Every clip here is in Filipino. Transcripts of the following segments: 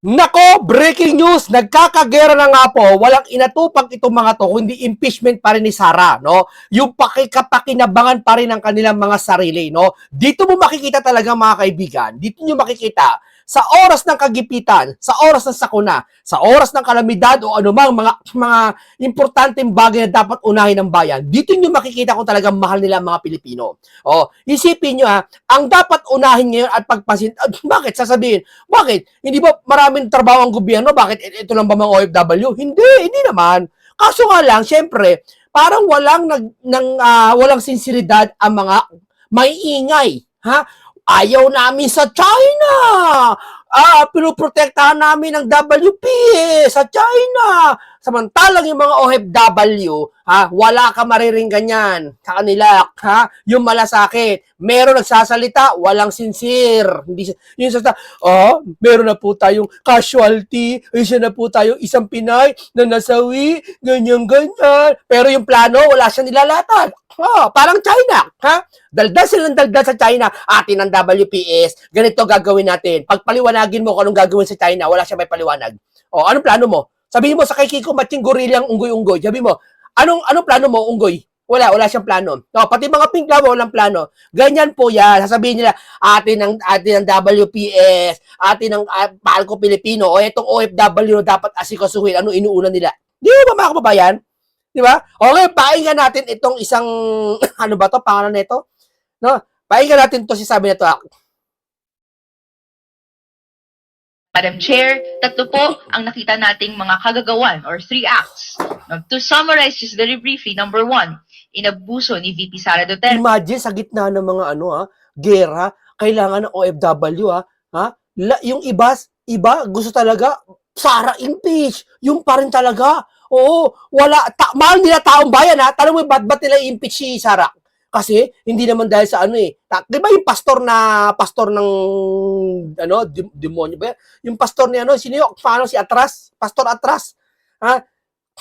Nako, breaking news, nagkakagera na nga po, walang inatupag itong mga to, kundi impeachment pa rin ni Sara, no? Yung pakikapakinabangan pa rin ng kanilang mga sarili, no? Dito mo makikita talaga mga kaibigan, dito nyo makikita, sa oras ng kagipitan, sa oras ng sakuna, sa oras ng kalamidad o anumang mga importanteng bagay na dapat unahin ng bayan, dito nyo makikita kung talagang mahal nila ang mga Pilipino. O, isipin nyo ang dapat unahin ngayon at pagpasin, bakit sasabihin, bakit? Hindi ba maraming trabaho ang gobyerno? Bakit ito lang ba mga OFW? Hindi naman. Kaso nga lang, syempre, parang walang sinseridad ang mga maiingay, ha? Ayaw namin sa China. Pinoprotektahan namin ang WPS sa China. Samantalang yung mga OFW, wala ka mariring ganyan sa kanila, yung malasakit. Meron nagsasalita, walang sincere. Hindi yung meron na po tayong casualty, isa na po tayong isang Pinay na nasawi, ganyan-ganyan. Pero yung plano, wala siyang nilalatag. Parang China, Daldal silang daldal sa China, atin ang WPS, ganito gagawin natin. Pagpaliwanagin mo kung anong gagawin sa China, wala siya may paliwanag. Anong plano mo? Sabihin mo sa kay Kiko Matching Gorilang unggoy-unggoy. Sabi mo, anong plano mo, unggoy? Wala siyang plano. Pati mga pink labo, walang plano. Ganyan po yan. Sasabihin nila, atin ang WPS, atin ang Palco Pilipino, o itong OFW na dapat asikasuhin, ano inuuna nila. Di ba mga kababayan? Di ba? Okay, pakinggan natin itong isang, ano ba to, pangalan nito? No? Pakinggan natin to, si sabi nito. Madam Chair, tatlo po ang nakita nating mga kagagawan or 3 acts. Now, to summarize just very briefly, number 1, inabuso ni VP Sara Duterte. Imagine sa gitna ng mga gera, kailangan ng OFW yung iba gusto talaga Sara impeach. Yung pa rin talaga. Oo, mahal nila taong bayan Tanong mo ba't nila i-impeach si Sara? Kasi hindi naman dahil sa di ba yung pastor ng demonyo ba? Yung pastor ni sino yung paano si Atras? Pastor Atras.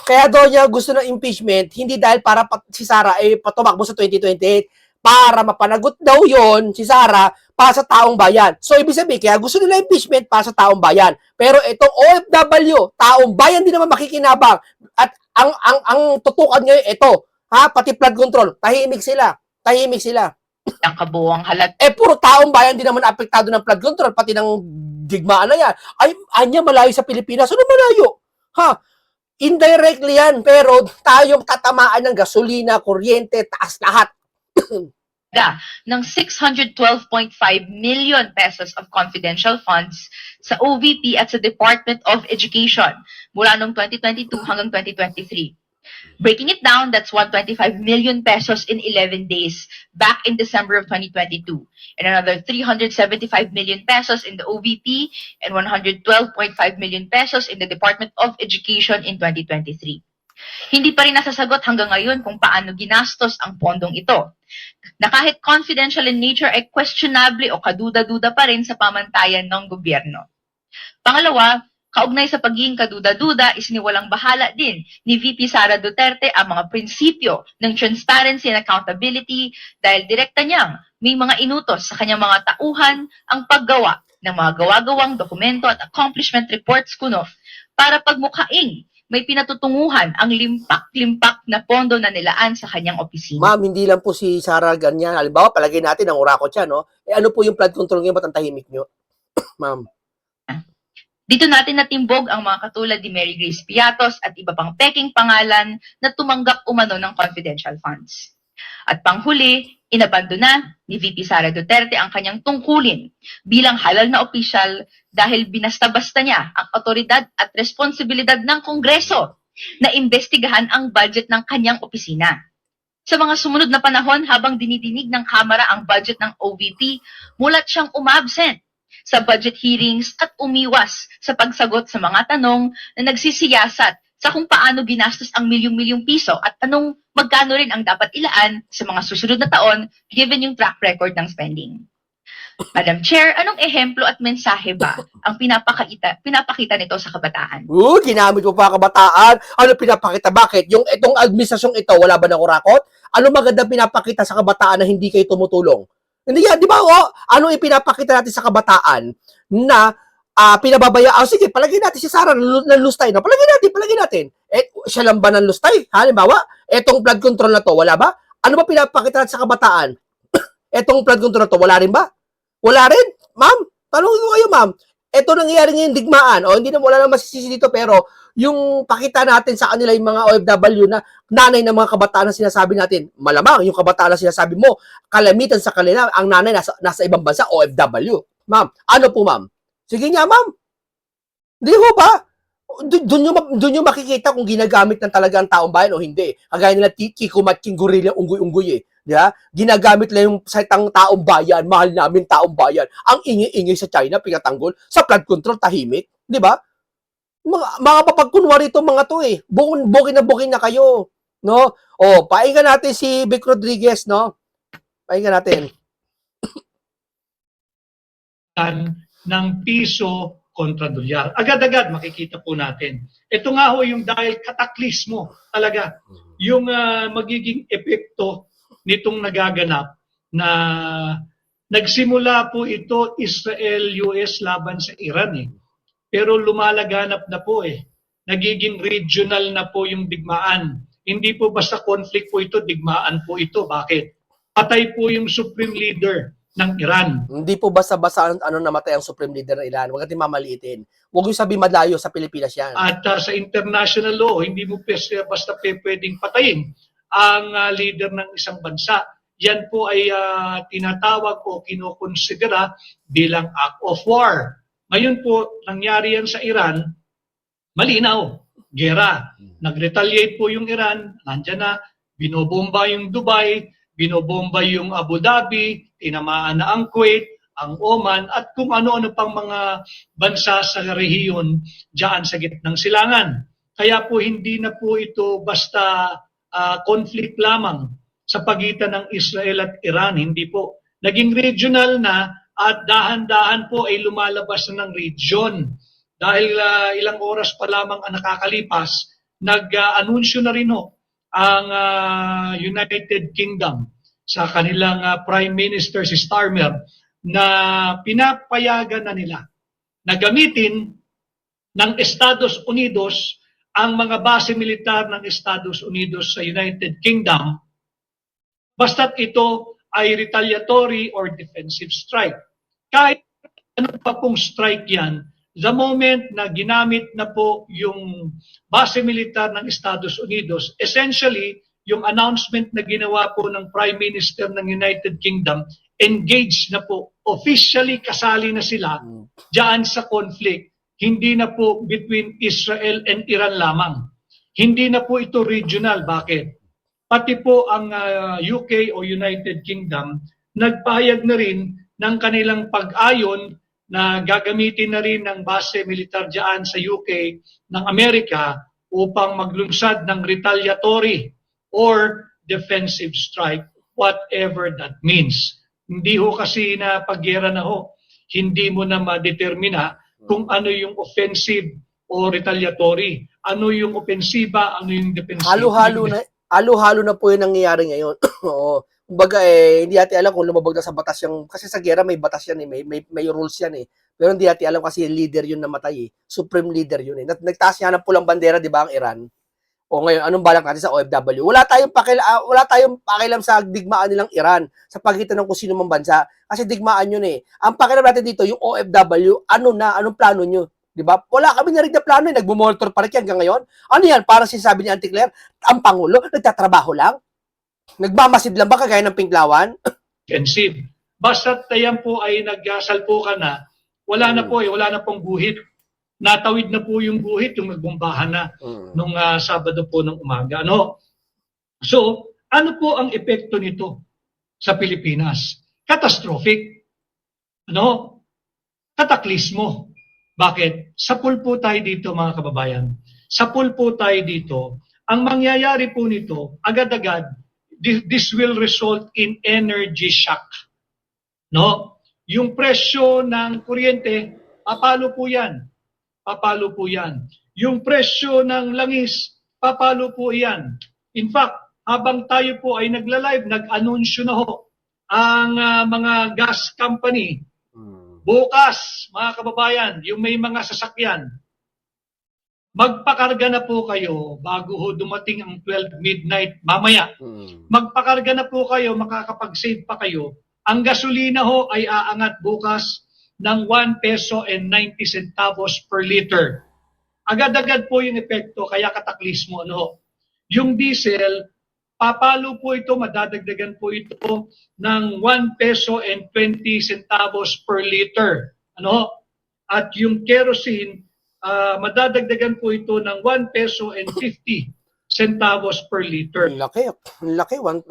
Kaya daw niya gusto ng impeachment, hindi dahil para si Sara patumakbo sa 2028, para mapanagot daw yon si Sara para sa taong bayan. So, ibig sabihin, kaya gusto nila impeachment para sa taong bayan. Pero itong OFW, taong bayan din naman makikinabang. At ang tutukan ngayon, ito, pati flood control, tahimik sila. Ang kabuuang halat. Puro taong bayan din naman apektado ng flood control, pati ng digmaan na yan. Anya malayo sa Pilipinas. Ano malayo? Indirectly yan, pero tayong tatamaan ng gasolina, kuryente, taas lahat. Ng 612.5 million pesos of confidential funds sa OVP at sa Department of Education mula noong 2022 hanggang 2023. Breaking it down, that's 125 million pesos in 11 days back in December of 2022, and another 375 million pesos in the OVP and 112.5 million pesos in the Department of Education in 2023. Hindi pa rin nasasagot hanggang ngayon kung paano ginastos ang pondong ito, na kahit confidential in nature ay questionable o kaduda-duda pa rin sa pamantayan ng gobyerno. Pangalawa, kaugnay sa pagiging kaduda-duda, isiniwalang bahala din ni VP Sara Duterte ang mga prinsipyo ng transparency and accountability dahil direkta niyang may mga inutos sa kanyang mga tauhan ang paggawa ng mga gawa-gawang dokumento at accomplishment reports kuno para pagmukhaing may pinatutunguhan ang limpak-limpak na pondo na nilaan sa kanyang opisina. Ma'am, hindi lang po si Sara ganyan. Halimbawa, palagay natin ang urakot siya, no? Ano po yung flood control ngayon? Ba't ang tahimik nyo? Ma'am. Dito natin natimbog ang mga katulad ni Mary Grace Piatos at iba pang peking pangalan na tumanggap umano ng confidential funds. At panghuli, inabandona ni VP Sara Duterte ang kanyang tungkulin bilang halal na opisyal dahil binasta-basta niya ang otoridad at responsibilidad ng Kongreso na imbestigahan ang budget ng kanyang opisina. Sa mga sumunod na panahon habang dinidinig ng Kamara ang budget ng OVP, mulat siyang umabsent sa budget hearings at umiwas sa pagsagot sa mga tanong na nagsisiyasat sa kung paano ginastos ang milyong-milyong piso at magkano rin ang dapat ilaan sa mga susunod na taon given yung track record ng spending. Madam Chair, anong ehemplo at mensahe ba ang pinapakita nito sa kabataan? Ginamit mo pa kabataan. Ano pinapakita? Bakit? Itong administrasyong ito, wala ba na kurakot? Ano maganda pinapakita sa kabataan na hindi kayo tumutulong? Hindi yan, di ba? Ano ipinapakita natin sa kabataan na pinababaya, sige, palagay natin si Sarah ng lustay, no? Palagay natin. Siya lang ba ng lustay? Halimbawa, etong flood control na to, wala ba? Ano ba pinapakita natin sa kabataan? Etong flood control na to, wala rin ba? Wala rin? Ma'am, tanongin ko kayo, ma'am. Ito nangyayari ngayon digmaan, hindi na wala nang masisisi dito, pero yung pakita natin sa kanila yung mga OFW na nanay ng mga kabataan na sinasabi natin, malamang yung kabataan na sinasabi mo, kalamitan sa kanila, ang nanay nasa ibang bansa, OFW. Ma'am, ano po, ma'am? Sige nga, ma'am. Di ho ba? Doon nyo makikita kung ginagamit ng talaga ang taong bayan o hindi. Kagaya nila Kiko Matking Gorilla, unggoy-unggoy eh. Di ba? Ginagamit lang yung salitang taong bayan, mahal namin taong bayan. Ang ingay-ingay sa China, pinatanggol. Sa flood control, tahimik. Di ba? Mga papagkunwari itong mga to eh. Bukin na kayo. No? Painggan natin si Vic Rodriguez, no? Painggan natin. Ng piso kontra dolyar. Agad-agad makikita po natin. Ito nga ho yung dahil kataklismo talaga yung magiging epekto nitong nagaganap na nagsimula po ito Israel-US laban sa Iran eh. Pero lumalaganap na po eh. Nagiging regional na po yung digmaan. Hindi po basta conflict po ito, digmaan po ito. Bakit? Patay po yung supreme leader ng Iran. Hindi po basta-basta namatay ang supreme leader ng Iran. Huwag natin mamaliitin. Huwag yung sabihin malayo sa Pilipinas yan. At sa international law, hindi mo basta pwedeng patayin ang leader ng isang bansa. Yan po ay tinatawag o kinokonsidera bilang act of war. Ngayon po, nangyari yan sa Iran, malinaw, gera. Nag-retaliate po yung Iran, nandyan na, binobomba yung Dubai, binobomba yung Abu Dhabi, tinamaan na ang Kuwait, ang Oman, at kung ano-ano pang mga bansa sa rehiyon dyan sa gitnang silangan. Kaya po hindi na po ito basta conflict lamang sa pagitan ng Israel at Iran, hindi po. Naging regional na at dahan-dahan po ay lumalabas na ng region. Dahil ilang oras pa lamang ang nakakalipas, nag-anunsyo na rin ang United Kingdom sa kanilang Prime Minister si Starmer na pinapayagan na nila na gamitin ng Estados Unidos ang mga base militar ng Estados Unidos sa United Kingdom basta't ito ay retaliatory or defensive strike. Kahit ano pa pong strike yan, the moment na ginamit na po yung base militar ng Estados Unidos, essentially, yung announcement na ginawa po ng Prime Minister ng United Kingdom, engaged na po, officially kasali na sila dyan sa conflict. Hindi na po between Israel and Iran lamang. Hindi na po ito regional. Bakit? Pati po ang UK o United Kingdom, nagpahayag na rin ng kanilang pag-ayon na gagamitin na rin ng base militar dyan sa UK ng Amerika upang maglunsad ng retaliatory or defensive strike, whatever that means. Hindi ho kasi na pagyera na ho, hindi mo na madetermina kung ano yung offensive o retaliatory. Ano yung offensiva, ano yung defensive. Halo-halo na po yung nangyayari ngayon. Oo. Kumbaga hindi natin alam kung lumabag na sa batas yung, kasi sa gera may batas yan may rules yan eh. Pero hindi natin alam kasi leader yun namatay eh. Supreme leader yun eh. Nagtaas niya ng pulang bandera, di ba, ang Iran? O ngayon, anong balak natin sa OFW? Wala tayong pakialam sa digmaan nilang Iran sa pagitan ng kung sino mang bansa. Kasi digmaan yun eh. Ang pakialam natin dito, yung OFW, anong plano nyo? Di ba? Wala kami na rin na plano eh. Nagmumonitor pa rin hanggang ngayon. Ano yan? Para sinasabi ni Auntie Claire, ang Pangulo, nagtatrabaho lang? Nagmamasid lang ba kagaya ng Pinklawan? Defensive. Basta't yan po ay nagsalpukan na, wala na po wala na pong guhit. Natawid na po yung guhit, yung nagbombahan na nung Sabado po ng umaga. Ano? So, ano po ang epekto nito sa Pilipinas? Catastrophic. Ano? Kataklismo. Bakit? Sapul po tayo dito, mga kababayan. Sapul po tayo dito. Ang mangyayari po nito, agad-agad, this will result in energy shock. No? Yung presyo ng kuryente, papalo po yan. Papalo po yan. Yung presyo ng langis, papalo po yan. In fact, habang tayo po ay nagla-live, nag-anunsyo na ho ang mga gas company, bukas, mga kababayan, yung may mga sasakyan, magpakarga na po kayo bago ho dumating ang 12 midnight mamaya. Magpakarga na po kayo, makakapag-save pa kayo. Ang gasolina ho ay aangat bukas ng 1 peso and 90 centavos per liter. Agad-agad po yung epekto, kaya kataklismo. Ano? Yung diesel, papalo po ito, madadagdagan po ito ng 1 peso and 20 centavos per liter. Ano? At yung kerosene, madadagdagan po ito ng 1 peso and 50 centavos per liter. Ang laki, 1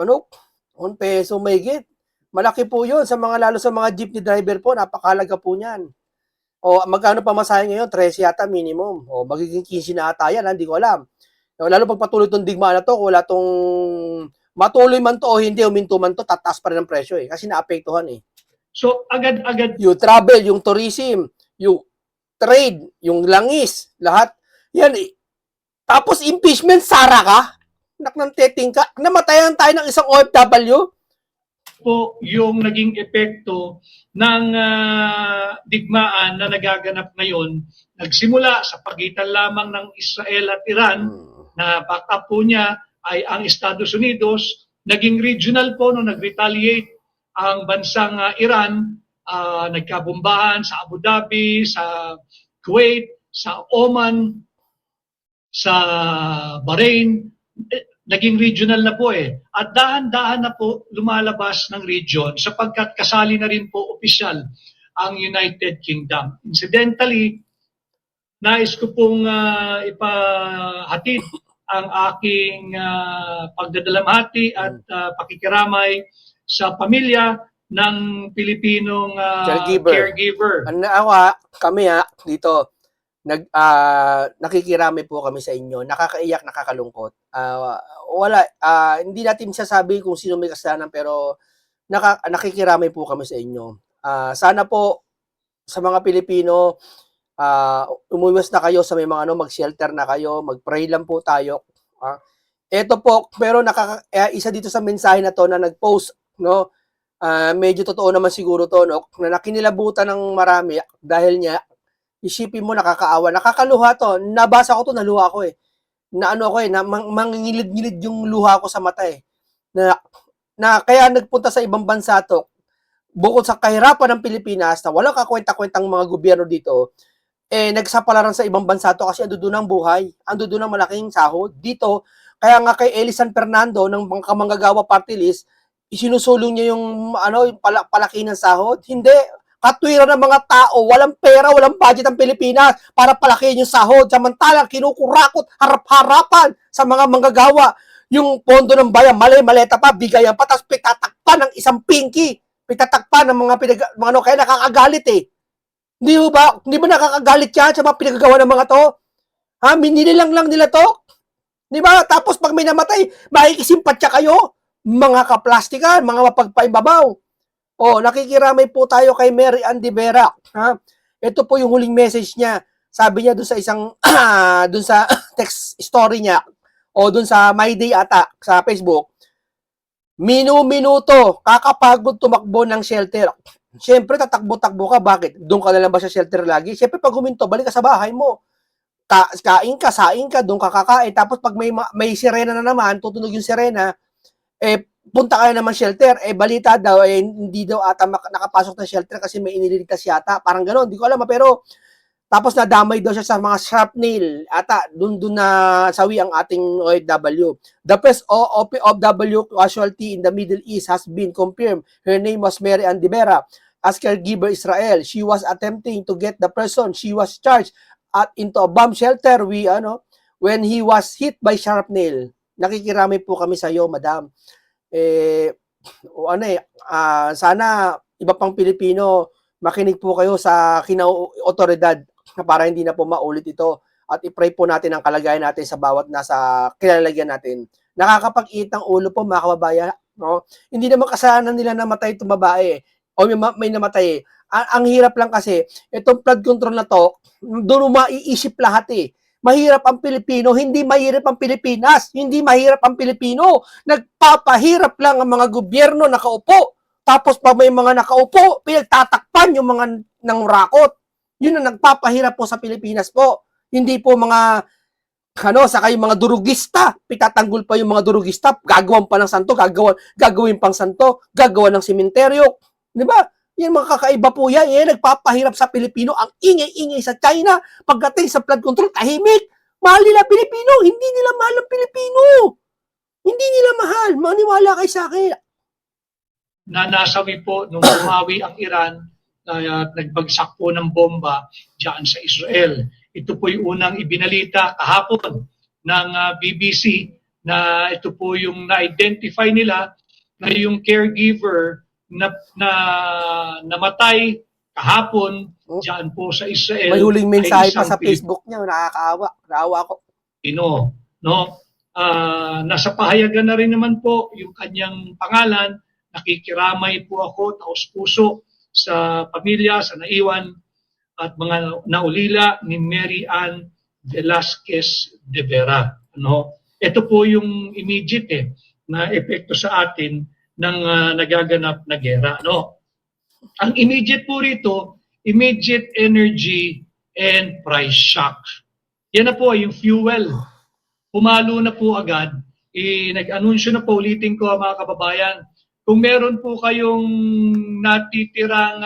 peso mahigit. Malaki po yun, lalo sa mga jeepney driver po, napakalaga po niyan. O magkano pa masahe ngayon? 13 yata minimum. O magiging 15 na ata yan, hindi ko alam. Lalo pag patuloy itong digmaan na to, wala tong matuloy man to o hindi, uminto man to, tataas pa rin ang presyo kasi naapektuhan eh. So agad-agad Yung travel, yung tourism, yung trade, yung langis, lahat. Yan eh. Tapos impeachment, sara ka? Ng teting ka? Namatayan tayo ng isang OFW? po yung naging epekto ng digmaan na nagaganap ngayon. Nagsimula sa pagitan lamang ng Israel at Iran, na backup po niya ay ang Estados Unidos. Naging regional po nung nag-retaliate ang bansang Iran, nagkabombahan sa Abu Dhabi, sa Kuwait, sa Oman, sa Bahrain. Naging regional na po eh. At dahan-dahan na po lumalabas ng region sapagkat kasali na rin po opisyal ang United Kingdom. Incidentally, nais ko pong ipahatid ang aking pagdadalamhati at pakikiramay sa pamilya ng Pilipinong caregiver. Kami dito, nakikirami po kami sa inyo. Nakakaiyak, nakakalungkot. Hindi natin sasabi kung sino may kasalanan, pero nakikirami po kami sa inyo. Sana po sa mga Pilipino, umuwas na kayo sa may mga mag-shelter na kayo, mag-pray lang po tayo. Ito po, pero isa dito sa mensahe na to na nag-post, no? Medyo totoo naman siguro to, no? Na nakinilabutan ng marami dahil niya, isipin mo, nakakaawa, nakakaluha to. Nabasa ko to, naluha ko eh. Na mangingilid-ngilid yung luha ko sa mata eh. Na kaya nagpunta sa ibang bansa to, bukod sa kahirapan ng Pilipinas na walang kakwenta-kwentang mga gobyerno dito, nagsapalaran sa ibang bansa to kasi ando doon ang buhay, ando doon ang malaking sahod. Dito, kaya nga kay Elisan Fernando ng mga manggagawa party list, isinusulong niya yung palaki ng sahod. Hindi, katwiran ng mga tao, walang pera, walang budget ang Pilipinas para palakihin yung sahod. Samantalang kinukurakot harap-harapan sa mga manggagawa. Yung pondo ng bayan, maleta pa, bigayan pa, tapos pitatakpan ng isang pinky. Pitatakpan ng mga kaya nakakagalit eh. Hindi ba nakakagalit yan sa mga pinagagawa ng mga to? Minililang lang nila to? Di ba? Tapos pag may namatay, makikisimpatya kayo. Mga kaplastikan, mga mapagpaibabaw. Nakikiramay po tayo kay Mary Ann de Vera. Ito po yung huling message niya. Sabi niya doon sa isang doon sa text story niya o doon sa My Day ata sa Facebook. Minuto kakapagod tumakbo ng shelter. Siyempre tatakbo-takbo ka. Bakit? Doon ka na lang ba sa shelter lagi? Siyempre pag huminto, balik ka sa bahay mo. Saing ka, doon ka kakain. Tapos pag may sirena na naman, tutunog yung sirena, punta ka na naman shelter, balita daw, hindi daw ata nakapasok ng shelter kasi may iniligtas yata. Parang gano'n, hindi ko alam. Pero, tapos nadamay daw siya sa mga shrapnel. Ata, dun na sawi ang ating OFW. The first OFW casualty in the Middle East has been confirmed. Her name was Mary Ann de Vera. As caregiver Israel, she was attempting to get the person she was charged into a bomb shelter when he was hit by shrapnel. Nakikirami po kami sa iyo, madam. Sana iba pang Pilipino makinig po kayo sa otoridad para hindi na po maulit ito at i-pray po natin ang kalagayan natin sa bawat nasa kilalagyan natin. Nakakapag-iit ng ulo po mga kababayan, no? Hindi naman kasalanan nila namatay itong babae o may namatay. Ang hirap lang kasi itong flood control na to, doon maiisip lahat eh. Mahirap ang Pilipino, hindi mahirap ang Pilipinas, hindi mahirap ang Pilipino. Nagpapahirap lang ang mga gobyerno nakaupo. Tapos pa may mga nakaupo, pinagtatakpan yung mga ng rakot. Yun ang nagpapahirap po sa Pilipinas po. Hindi po mga saka yung mga durugista, pitatanggol pa yung mga durugista, gagawan pa ng santo, gagawin pang santo, gagawa ng sementeryo. Di ba? Yan mga kakaiba po yan. Yan nagpapahirap sa Pilipino. Ang ingay-ingay sa China. Pagdating sa flood control, tahimik. Mahal nila Pilipino. Hindi nila mahal ang Pilipino. Hindi nila mahal. Maniwala kayo sa akin. Na nasawi po nung bumawi ang Iran na nagbagsak po ng bomba diyan sa Israel. Ito po yung unang ibinalita kahapon ng BBC na ito po yung na-identify nila na yung caregiver na namatay kahapon diyan po sa Israel. May huling mensahe pa sa Pilipino. Facebook niya. Nakakaawa. Naawa ko. No? Nasa pahayagan na rin naman po yung kanyang pangalan. Nakikiramay po ako, taos puso sa pamilya, sa naiwan at mga naulila ni Mary Ann Velasquez de Vera. Ito po yung immediate na epekto sa atin ng nagaganap na gera. Ang immediate po rito, immediate energy and price shock. Yan na po yung fuel. Pumalo na po agad. Nag-anunsyo na po, ulitin ko mga kababayan, kung meron po kayong natitirang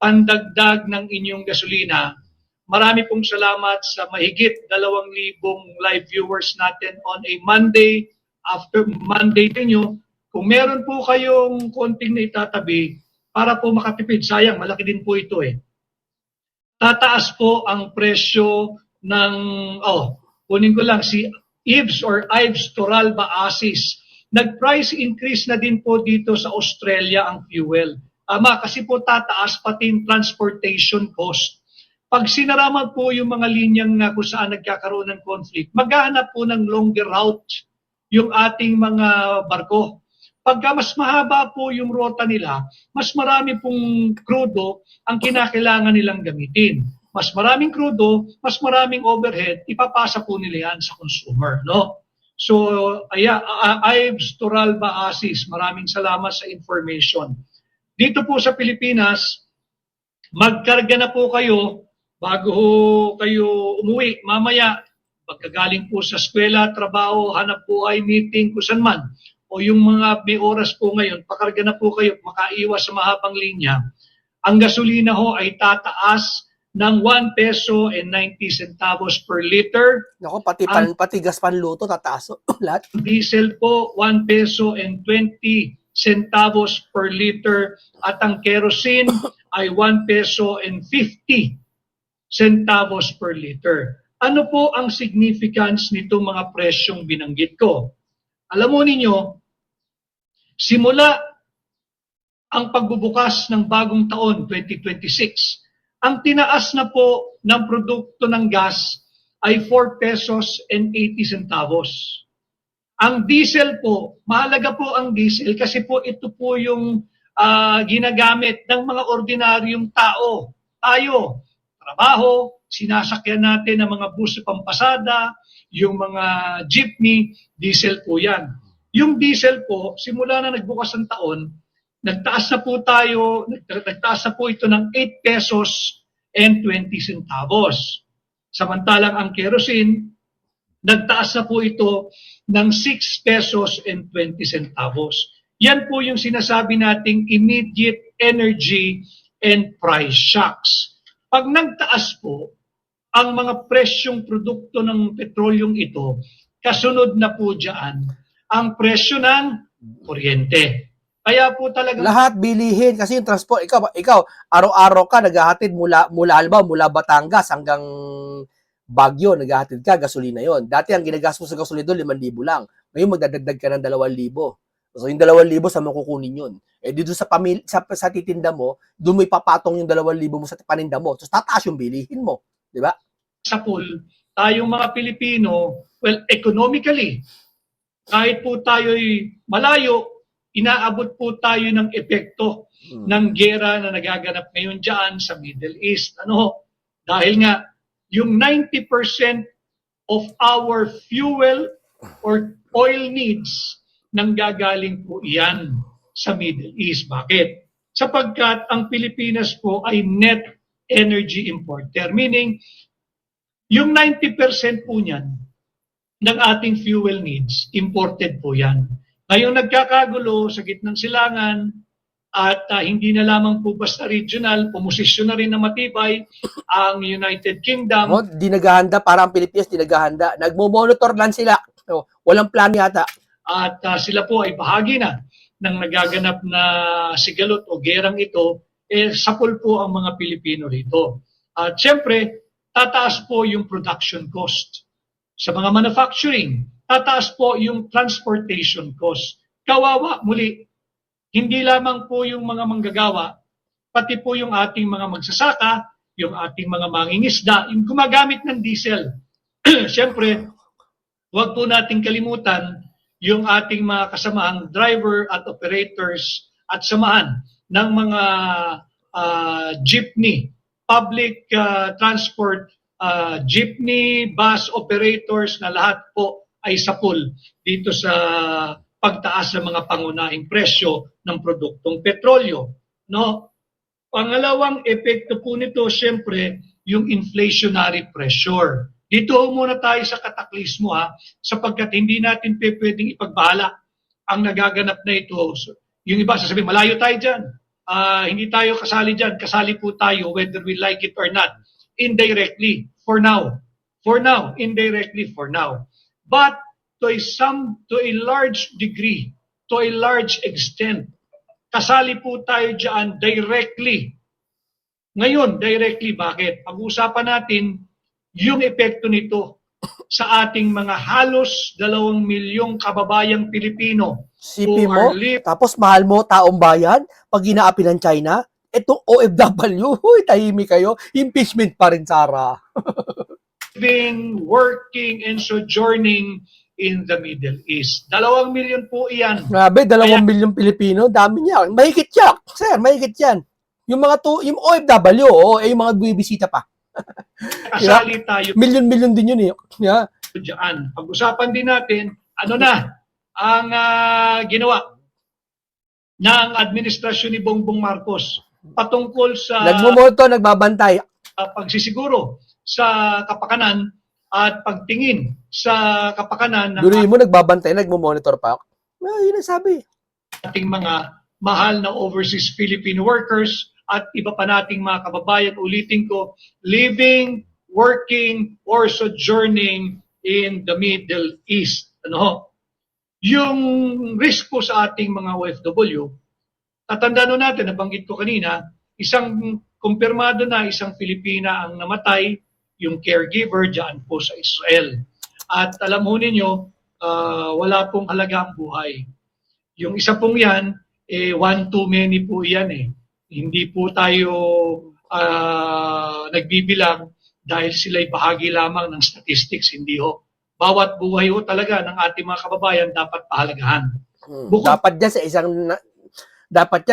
pandagdag ng inyong gasolina, marami pong salamat sa mahigit 2,000 live viewers natin on a Monday, after Monday ninyo. Kung meron po kayong konting na itatabi para po makatipid, sayang, malaki din po ito Tataas po ang presyo ng, kunin ko lang, si Ives or Ives Toralba Asis. Nag-price increase na din po dito sa Australia ang fuel. Kasi po tataas pati yung transportation cost. Pag sinaraman po yung mga linyang na kung saan nagkakaroon ng conflict, maghahanap po ng longer route yung ating mga barko. Pagka mas mahaba po yung rota nila, mas marami pong crudo ang kinakailangan nilang gamitin. Mas maraming crudo, mas maraming overhead, ipapasa po nila yan sa consumer. So, Ives Toralba Asis, maraming salamat sa information. Dito po sa Pilipinas, magkarga na po kayo bago kayo umuwi. Mamaya, pagkagaling po sa eskwela, trabaho, hanap buhay, meeting, kusan man, o yung mga may oras po ngayon, pakarga na po kayo, makaiwas sa mahabang linya. Ang gasolina ho ay tataas ng 1 peso and 90 centavos per liter. Nako, pati gas panluto, tataas lahat. Diesel po, 1 peso and 20 centavos per liter. At ang kerosene ay 1 peso and 50 centavos per liter. Ano po ang significance nitong mga presyong binanggit ko? Alam mo ninyo, simula ang pagbubukas ng bagong taon, 2026, ang tinaas na po ng produkto ng gas ay 4 pesos and 80 centavos. Ang diesel po, mahalaga po ang diesel kasi po ito po yung ginagamit ng mga ordinaryong tao. Tayo, trabaho, sinasakyan natin ang mga bus pampasada, yung mga jeepney, diesel po yan. Yung diesel po, simula na nagbukas ng taon, nagtaas na po ito ng 8 pesos and 20 centavos. Samantalang ang kerosene, nagtaas na po ito ng 6 pesos and 20 centavos. Yan po yung sinasabi nating immediate energy and price shocks. Pag nagtaas po ang mga presyong produkto ng petrolyong ito, kasunod na po dyan ang presyo ng kuryente. Kaya po talaga Lahat bilihin kasi yung transport, ikaw araw-araw ka naghahatid mula Batangas hanggang Baguio, naghahatid ka gasolina 'yon. Dati ang ginagastos mo sa gasolina doon 5,000 lang. Ngayon magdadagdag ka ng 2,000. So yung 2,000 sa makukunin 'yon. Dito sa sa titinda mo, doon mo ipapatong yung 2,000 mo sa paninda mo. So tataas yung bilihin mo, 'di ba? sa pool, tayong mga Pilipino, well, economically, kahit po tayo'y malayo, inaabot po tayo ng epekto ng gera na nagaganap ngayon dyan sa Middle East. Dahil nga, yung 90% of our fuel or oil needs nanggagaling po iyan sa Middle East. Bakit? sapagkat ang Pilipinas po ay net energy importer. Meaning, yung 90% po niyan ng ating fuel needs, imported po yan. Ngayong nagkakagulo sa gitnang silangan at hindi na lamang po basta regional, pumosisyon na rin na matibay ang United Kingdom. Oh, di naghahanda, para ang Pilipinas, di naghahanda. Nagmo-monitor lang sila. Oh, walang plan yata. At sila po ay bahagi na ng nagaganap na sigalot o gerang ito, sapul po ang mga Pilipino rito. At syempre, tataas po yung production cost. Sa mga manufacturing, tataas po yung transportation cost. Kawawa, muli, hindi lamang po yung mga manggagawa, pati po yung ating mga magsasaka, yung ating mga mangingisda, yung gumagamit ng diesel. Syempre, huwag po nating kalimutan yung ating mga kasamahang driver at operators at samahan ng mga jeepney, public transport, jeepney, bus operators na lahat po ay sapul dito sa pagtaas ng mga pangunahing presyo ng produktong petrolyo. No? Pangalawang epekto po nito, syempre, yung inflationary pressure. Dito muna tayo sa kataklismo sapagkat hindi natin pwedeng ipagbahala ang nagaganap na ito. So, yung iba sasabihin, malayo tayo dyan. Hindi tayo kasali dyan. Kasali po tayo whether we like it or not. Indirectly, for now. For now, indirectly for now. But to a large degree, to a large extent, kasali po tayo dyan directly. Ngayon, directly, bakit? Pag-uusapan natin yung epekto nito sa ating mga halos 2 milyong kababayang Pilipino. Sipi mo, tapos mahal mo taong bayan, pag inaapi ng China, itong OFW, huy, tahimik kayo, impeachment pa rin, Sara. Living, working, and sojourning in the Middle East. 2 milyon po iyan. Grabe, 2 milyong Pilipino, dami niya. Mahigit yan, sir, mahigit yan. Yung mga yung OFW, yung mga buwibisita pa. Kasali tayo. Milyon-milyon din yun eh. Yeah. Diyan. Pag-usapan din natin, ano na ang ginawa ng administrasyon ni Bongbong Marcos patungkol sa Nagmumoto, nagbabantay. pagsisiguro sa kapakanan at pagtingin sa kapakanan ng Duloy mo, nagbabantay, nagmumonitor pa. Yun ang sabi. ating mga mahal na overseas Filipino workers at iba pa nating mga kababayan, ulitin ko, living, working, or sojourning in the Middle East. Ano? Yung risk po sa ating mga OFW, tatandaan natin, nabanggit ko kanina, isang kumpirmado na isang Pilipina ang namatay, yung caregiver dyan po sa Israel. At alam mo ninyo, wala pong halaga ang buhay. Yung isa pong yan, one too many po yan eh. Hindi po tayo nagbibilang dahil sila'y bahagi lamang ng statistics, hindi ho. Bawat buhay ho talaga ng ating mga kababayan dapat pahalagahan. Dapat yan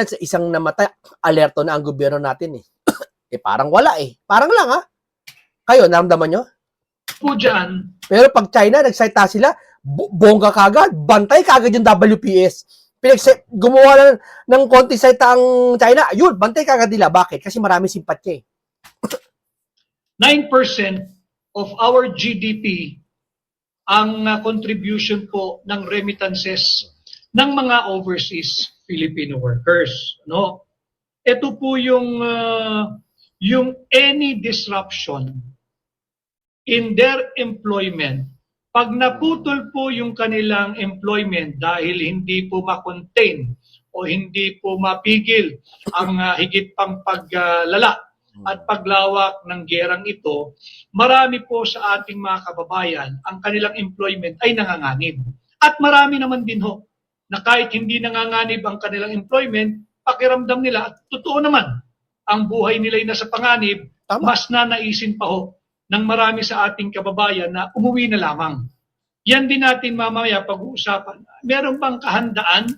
sa isang namatay, alerto na ang gobyerno natin eh. Parang wala eh. Parang lang Kayo, naramdaman nyo? Po dyan, Pero pag China, nagsalita sila, bongga kagad, bantay kagad yung WPS. Gumawa ng konti salita ang China, yun, bantay kagad nila. Bakit? Kasi marami simpatya 9% of our GDP ang contribution po ng remittances ng mga overseas Filipino workers. No? Ito po yung any disruption in their employment. Pag naputol po yung kanilang employment dahil hindi po ma-contain o hindi po mapigil ang higit pang paglala at paglawak ng gerang ito, marami po sa ating mga kababayan ang kanilang employment ay nanganganib. At marami naman din ho na kahit hindi nanganganib ang kanilang employment, pakiramdam nila at totoo naman, ang buhay nila ay nasa panganib, mas nanaisin pa ho ng marami sa ating kababayan na umuwi na lamang. Yan din natin mamaya pag-uusapan. Meron bang kahandaan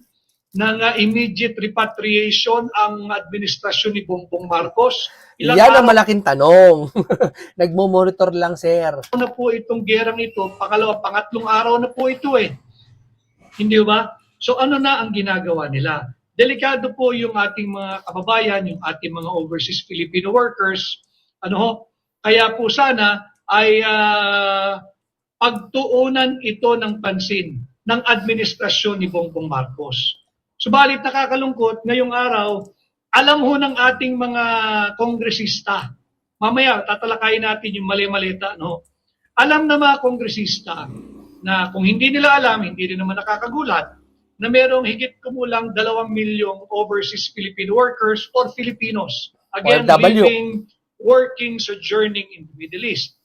ng immediate repatriation ang administrasyon ni Bongbong Marcos? Yan ang malaking tanong. Nagmo-monitor lang, sir. Na po itong gerang ito, pangatlong araw na po ito eh. Hindi ba? So ano na ang ginagawa nila? delikado po yung ating mga kababayan, yung ating mga overseas Filipino workers. Ano ho? Kaya po sana ay pagtuunan ito ng pansin ng administrasyon ni Bongbong Marcos. Subalit nakakalungkot, ngayong araw, alam ho ng ating mga kongresista, mamaya tatalakayin natin yung mali-malita, no? Alam na mga kongresista na kung hindi nila alam, hindi rin naman nakakagulat, na merong higit kumulang 2 milyong overseas Filipino workers or Filipinos. Again, OFW. living, working, sojourning in the Middle East.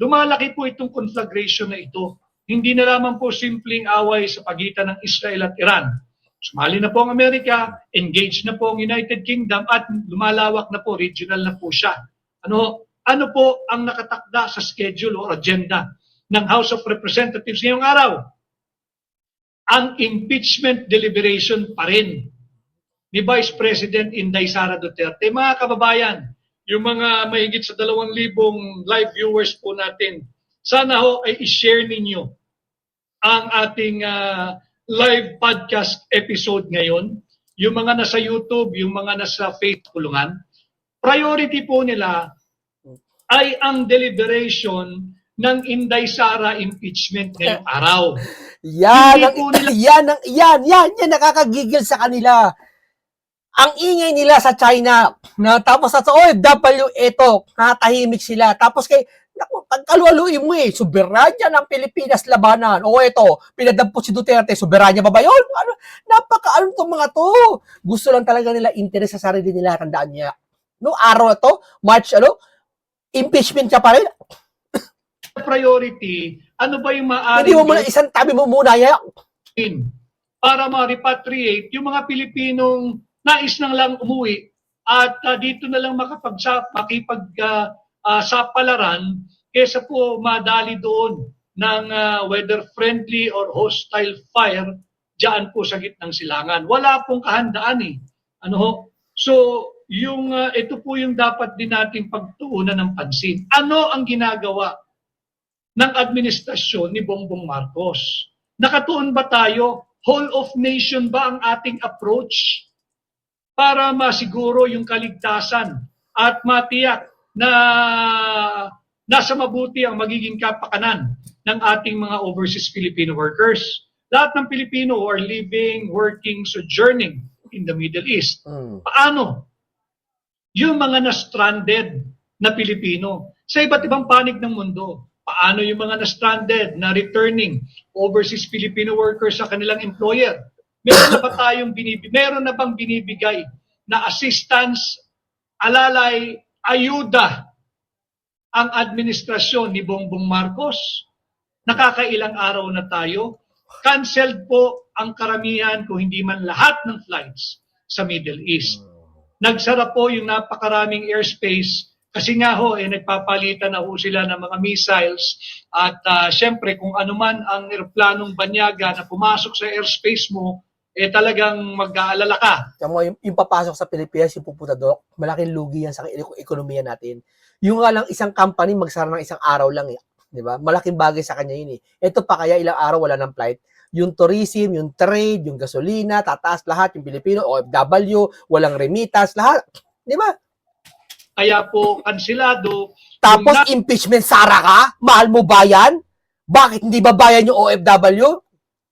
Lumalaki po itong conflagration na ito. Hindi na lamang po simpleng away sa pagitan ng Israel at Iran. Sumali na po ang Amerika, engaged na po ang United Kingdom at lumalawak na po, regional na po siya. Ano po ang nakatakda sa schedule o agenda ng House of Representatives ngayong araw? Ang impeachment deliberation pa rin ni Vice President Inday Sara Duterte. Mga kababayan, yung mga mahigit sa 2,000 live viewers po natin, sana ho ay i-share ninyo ang ating live podcast episode ngayon. Yung mga nasa YouTube, yung mga nasa Facebook kulungan, priority po nila ay ang deliberation ng Inday Sara impeachment ngayong araw. Yan, Hindi po nila- yan, nakakagigil sa kanila. Ang ingay nila sa China, na tapos sa OFW, eto, natahimik sila. Tapos pagkalualuin mo soberanya ng Pilipinas labanan. O eto, pinadampot si Duterte, soberanya ba yun? Napaka-ano itong mga to? Gusto lang talaga nila interes sa sarili nila, tandaan niya. No, araw na to, March, impeachment ka pa rin. Priority, ano ba yung maaari Hindi mo muna, isang tabi mo muna, para ma-repatriate yung mga Pilipinong nais nang lang umuwi at dito na lang makipag-sapalaran kesa po madali doon ng whether friendly or hostile fire diyan po sa gitnang silangan. Wala pong kahandaan eh. So, ito po yung dapat din nating pagtuunan ng pansin. Ano ang ginagawa ng administrasyon ni Bongbong Marcos? Nakatuon ba tayo? Whole of nation ba ang ating approach para masiguro yung kaligtasan at matiyak na nasa mabuti ang magiging kapakanan ng ating mga overseas Filipino workers? Lahat ng Pilipino who are living, working, sojourning in the Middle East. Paano? Yung mga na-stranded na Pilipino sa iba't ibang panig ng mundo. Paano yung mga na-stranded na returning overseas Filipino workers sa kanilang employer? Meron na bang binibigay na assistance, alalay, ayuda ang administrasyon ni Bongbong Marcos? Nakakailang araw na tayo. Canceled po ang karamihan kung hindi man lahat ng flights sa Middle East. Nagsara po yung napakaraming airspace kasi nga nagpapalitan na sila ng mga missiles at syempre kung ano man ang eroplanong banyaga na pumasok sa airspace mo, talagang mag-aalala ka. Yung papasok sa Pilipinas, yung pupunta doon, malaking lugi yan sa ekonomiya natin. Yung nga lang isang company, magsara ng isang araw lang di ba? Malaking bagay sa kanya yun Ito pa kaya ilang araw wala ng flight. Yung tourism, yung trade, yung gasolina, tataas lahat, yung Pilipino, OFW, walang remittance, lahat. Di ba? Kaya po, kansilado. Tapos impeachment, Sara ka? Mahal mo bayan? Bakit hindi ba bayan yung OFW?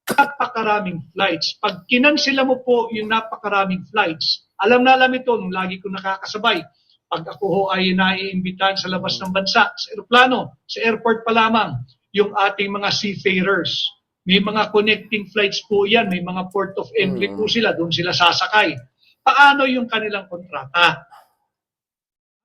Napakaraming flights. Pag kinansila mo po yung napakaraming flights, alam ito nung lagi ko nakakasabay. Pag ako ho ay naiimbitahan sa labas ng bansa, sa eroplano, sa airport pa lamang, yung ating mga seafarers. May mga connecting flights po yan, may mga port of entry po sila, doon sila sasakay. Paano yung kanilang kontrata?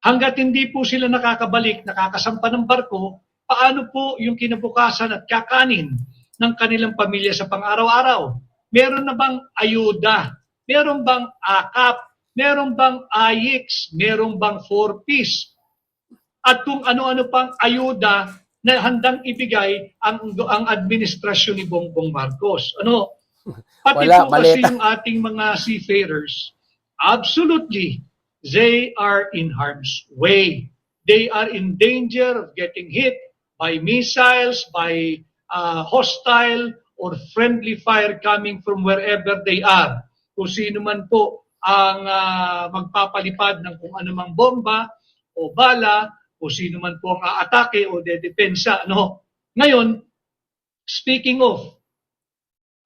Hanggat hindi po sila nakakabalik, nakakasampa ng barko, paano po yung kinabukasan at kakanin ng kanilang pamilya sa pang-araw-araw? Meron na bang ayuda? Meron bang akap? Meron bang AIX? Meron bang 4Ps? At kung ano-ano pang ayuda na handang ibigay ang administrasyon ni Bongbong Marcos. Pati po kasi yung ating mga seafarers, absolutely, they are in harm's way. They are in danger of getting hit by missiles, by hostile or friendly fire coming from wherever they are. kung sino man po ang magpapalipad ng kung anumang bomba o bala, kung sino man po ang aatake o dedepensa. No? Ngayon, speaking of,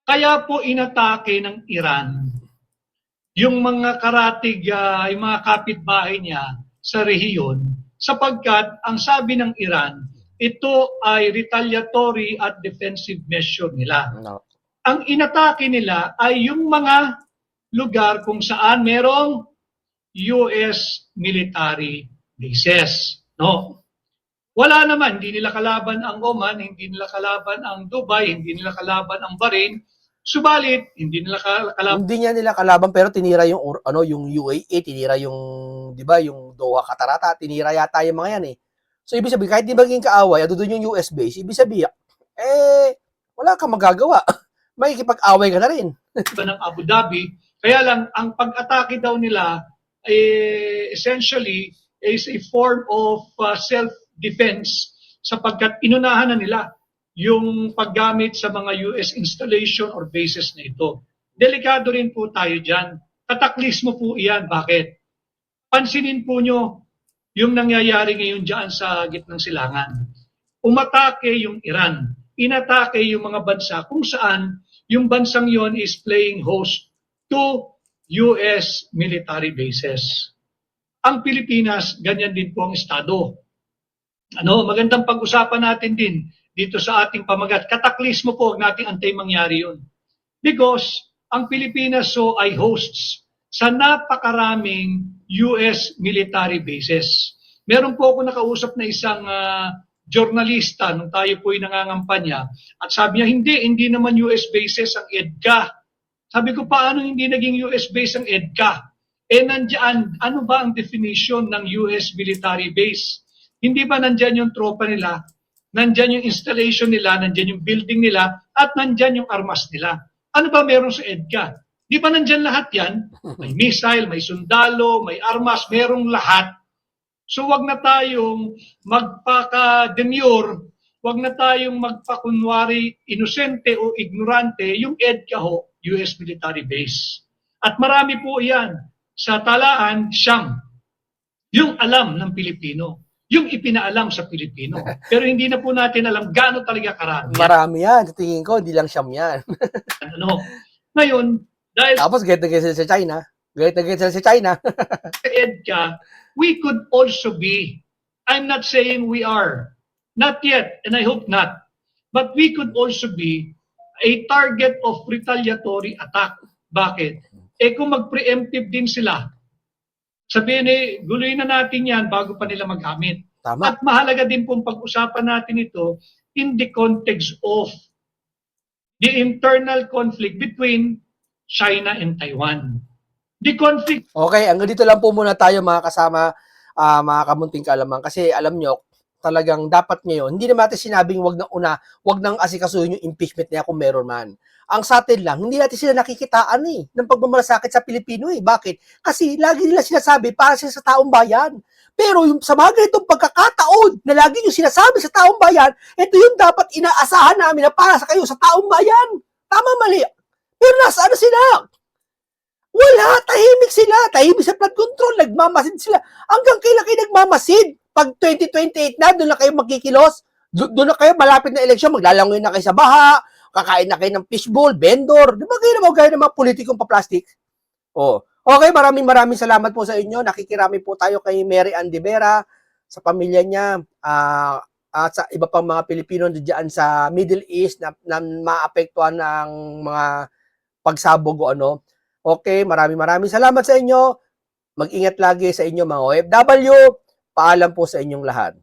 kaya po inatake ng Iran yung mga karatig, yung mga kapitbahay niya sa rehiyon, sapagkat ang sabi ng Iran, ito ay retaliatory at defensive measure nila. No. Ang inatake nila ay yung mga lugar kung saan merong US military bases. No? Wala naman, hindi nila kalaban ang Oman, hindi nila kalaban ang Dubai, hindi nila kalaban ang Bahrain. Subalit, hindi nila kalaban. Hindi niya nila kalaban pero tinira yung yung UAE, tinira yung 'di ba, yung Doha Catarata, tinira yata yung mga yan eh. So ibig sabihin kahit di maging kaaway, doon yung US base, ibig sabihin wala kang magagawa. Makikipag-away ka na rin. ng Abu Dhabi. Kaya lang, ang pag-atake daw nila essentially is a form of self-defense sapagkat inunahan na nila yung paggamit sa mga US installation or bases na ito. Delikado rin po tayo dyan. Kataklismo po iyan. Bakit? Pansinin po nyo yung nangyayari ngayon dyan sa gitnang silangan. Umatake yung Iran. Inatake yung mga bansa kung saan yung bansang yon is playing host to US military bases. Ang Pilipinas, ganyan din po ang estado. Magandang pag-usapan natin din dito sa ating pamagat. Kataklismo po, huwag nating antay mangyari yun. Because ang Pilipinas ay hosts sa napakaraming US military bases. Meron po ako nakausap na isang journalista nung tayo po'y nangangampanya at sabi niya, hindi naman US bases ang EDCA. Sabi ko, paano hindi naging US base ang EDCA? Nandiyan, ano ba ang definition ng US military base? Hindi ba nandyan yung tropa nila? Nandyan yung installation nila, nandyan yung building nila, at nandyan yung armas nila. Ano ba meron sa EDCA? Di ba nandyan lahat yan? May missile, may sundalo, may armas, merong lahat. So wag na tayong magpaka-demure, wag na tayong magpakunwari inosente o ignorante, yung EDCA ho, US military base. At marami po yan. Sa talaan, siyang yung alam ng Pilipino. Yung ipinaalam sa Pilipino. Pero hindi na po natin alam gaano talaga karami. Marami yan. Sa tingin ko, hindi lang siyam yan. Ngayon, dahil Tapos, galit na galit sila sa China. Galit na galit sila sa China. sa EDCA, we could also be, I'm not saying we are, not yet, and I hope not, but we could also be a target of retaliatory attack. Bakit? Kung mag-preemptive din sila, sabihin guluhin na natin yan bago pa nila magamit. Tama. At mahalaga din pong pag-usapan natin ito in the context of the internal conflict between China and Taiwan. The conflict. Okay, hanggang dito lang po muna tayo mga kasama, mga kamunting kaalaman. Kasi alam nyo, talagang dapat ngayon, hindi naman natin sinabing wag nang asikasuhin yung impeachment niya kung meron man. Ang sa atin lang, hindi natin sila nakikitaan ng pagmamalasakit sa Pilipino Bakit? Kasi lagi nila sinasabi para sila sa taong bayan. Pero yung sa mga ganitong pagkakataon na lagi yung sinasabi sa taong bayan, ito yung dapat inaasahan namin na para sa kayo sa taong bayan. Tama, mali. Pero nasaan na sila? Wala, tahimik sila. Tahimik sa flood control, nagmamasid sila. Hanggang kailan kayo nagmamasid? Pag 2028 na, doon na kayo magkikilos. Doon na kayo, malapit na eleksyon, maglalangoy na kayo sa baha, kakain na kayo ng fishbowl, vendor. Di ba kayo naman gaya ng mga politikong pa-plastic? Okay, maraming salamat po sa inyo. Nakikirami po tayo kay Mary Ann de Vera, sa pamilya niya, at sa iba pang mga Pilipino diyan sa Middle East na maapektuhan ng mga pagsabog o ano. Okay, maraming salamat sa inyo. Mag-ingat lagi sa inyo mga OFW. Paalam po sa inyong lahat.